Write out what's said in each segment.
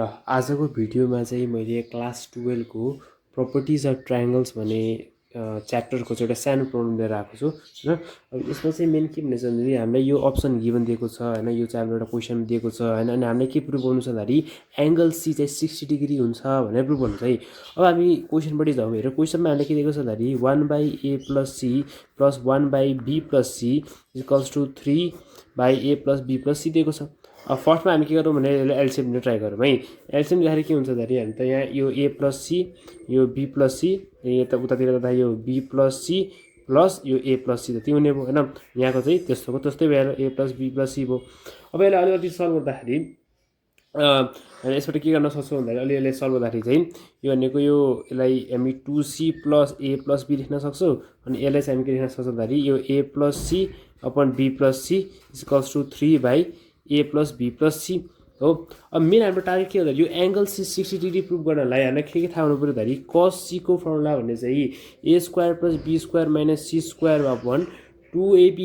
ल आजको भिडियोमा चाहिँ मैले क्लास 12 को प्रपर्टिज अफ ट्रायंगल्स भन्ने च्याप्टरको चाहिँ एउटा सानो प्रब्लम लिएर आएको छु हैन। अब यसमा चाहिँ मेन के भनेछ भने हामीलाई यो अप्सन गिभन दिएको छ हैन, यो चाहिँ हाम्रो एउटा क्वेशन दिएको छ हैन। अनि हामीले के प्रुभ गर्नु छ भन्दाखेरि एंगल सी चाहिँ 60 डिग्री हुन्छ भनेर प्रुभ गर्नु छ है। अब हामी क्वेशनपट्टि जाउँ। हेर क्वेशनमा हामीले के दिएको छ भन्दाखेरि 1/a + c + 1/b + c = 3/a + b + c दिएको छ। अब फर्स्टमा हामी के गरौँ भने एलसीएम लिन ट्राई गरौँ है। एलसीएम लिँदाखेरि के हुन्छ भन्दाखेरि हामी त यहाँ यो a + c यो b + c यता उतातिर गर्दा यो b + c प्लस यो a + c जति हुने भयो हैन। यहाँको चाहिँ त्यस्तोको त्यस्तै भयो a + b + c भयो। अब यसलाई अलिकति सल्भ गर्दाखेरि हामी यसबाट के गर्न सक्छौँ भन्दाखेरि अलिअलि सल्भ गर्दाखेरि चाहिँ यो भनेको यो यसलाई हामी 2c + a + b लेख्न सक्छौँ। अनि यसलाई चाहिँ हामी के लेख्न सक्छौँ भन्दाखेरि यो a + c / b + c = 3/a + b + c हो। अब मेन हाम्रो टार्गेट के हो यो एंगल सी 60 डिग्री प्रुभ गर्नलाई हामीलाई के थाहा हुनु पर्यो भन्दाखेरि cos c को फर्मुला भन्ने चाहिँ a² + b² - c² 2ab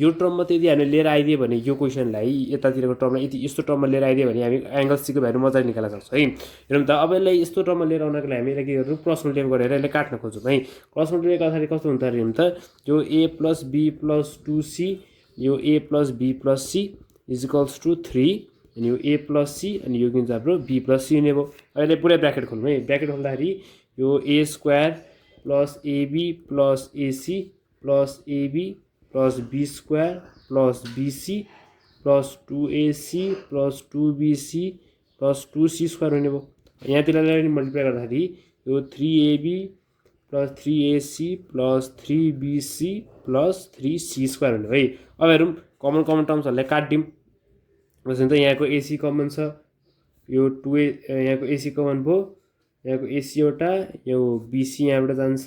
यो टर्ममा त यदि हामीले लिएर आइदियो भने यो क्वेशनलाई यतातिरको टर्मलाई यति यस्तो टर्ममा लिएर आइदियो भने हामी एंगल सी को भ्यालु मजाले निकाल्न सक्छौँ है। हेरौँ त अब यसलाई यस्तो टर्ममा लिएर आउनको लागि हामी यसलाई के गर्छौँ क्रस मल्टिप्लाई गरेर यसलाई काट्न खोज्छौँ है। क्रस मल्टिप्लाई गर्दाखेरि कस्तो हुन्छ हेरौँ त यो a + b + 2c यो a + b + c = 3 अनि यो a + c अनि यो किन हाम्रो b + c हुने भयो। अहिले पुरै ब्र्याकेट खोल्नु है। ब्र्याकेट खोल्दाखेरि यो a² + ab + ac + ab + b² + bc + 2ac + 2bc + 2c² हुने भयो। यहाँतिर मल्टिप्लाई गर्दाखेरि यो 3ab + 3ac + 3bc + 3c² हुने भयो है। अब हेरौँ कमन टर्म्सहरूलाई काट्दिउँ। जस्तो त यहाँको AC कमन छ, यो 2a यहाँको AC कमन भयो, यहाँको AC एउटा, यो BC यहाँबाट जान्छ,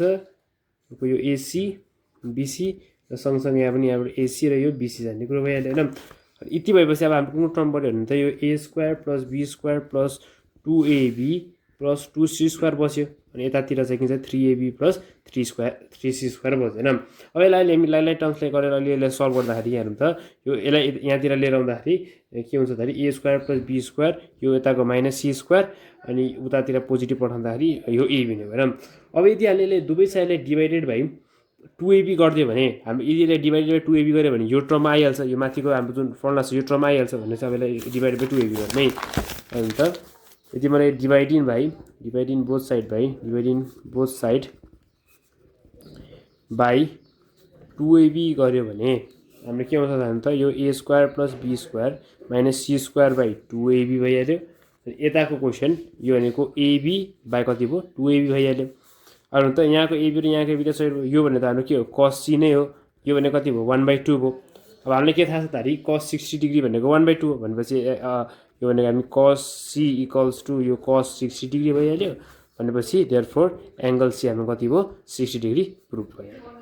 यो AC BC र सँगसँगै यहाँ पनि यहाँबाट AC र यो BC जाने कुरो भइहाल्यो हैन। यति भएपछि अब हाम्रो कुन टर्म पऱ्यो भने त यो a² + b² + 2ab + 2c² बस्यो। अनि यतातिर चाहिँ के छ 3ab + 3c² बस्यो हैन। अब यसलाई हामी लाइट टर्म्सले गरेर अलिअलि सल्भ गर्दाखेरि हेरौँ त यो यसलाई यहाँतिर लिएर आउँदाखेरि के हुन्छ भन्दाखेरि a² + b² यो यताको -c² अनि उतातिर पोजिटिभ पठाउँदाखेरि यो ab हुने भयो हैन। अब यदि हामीले दुवै साइडलाई डिभाइडेड बाइ 2ab गरिदियो भने हामी यदि डिभाइडेड बाइ 2ab गर्यो भने यो टर्ममा आइहाल्छ, यो माथिको हाम्रो जुन फर्मुला छ यो टर्ममा आइहाल्छ भन्ने चाहिँ अब डिभाइडेड बाइ 2ab गर्नु है। अन्त यदि मलाई dividing both side by 2ab गर्यो भने हाम्रो के आउँछ भने त यो a² + b² - c² 2ab भइहाल्यो। यताको क्वेशन यो भनेको ab बाइ कति भयो 2ab भइहाल्यो। अनि त यहाँको ab र यहाँको ab त यो भने त हाम्रो के हो cos c नै हो। यो भने कति भयो 1/2 भयो। अब हामीले के थाहा छ त cos 60 डिग्री भनेको 1/2 हो भनेपछि यो भनेको हामी cos c = यो cos 60 डिग्री भइहाल्यो भनेपछि देयरफोर एंगल सी हाम्रो कति भयो 60 डिग्री प्रुभ भयो।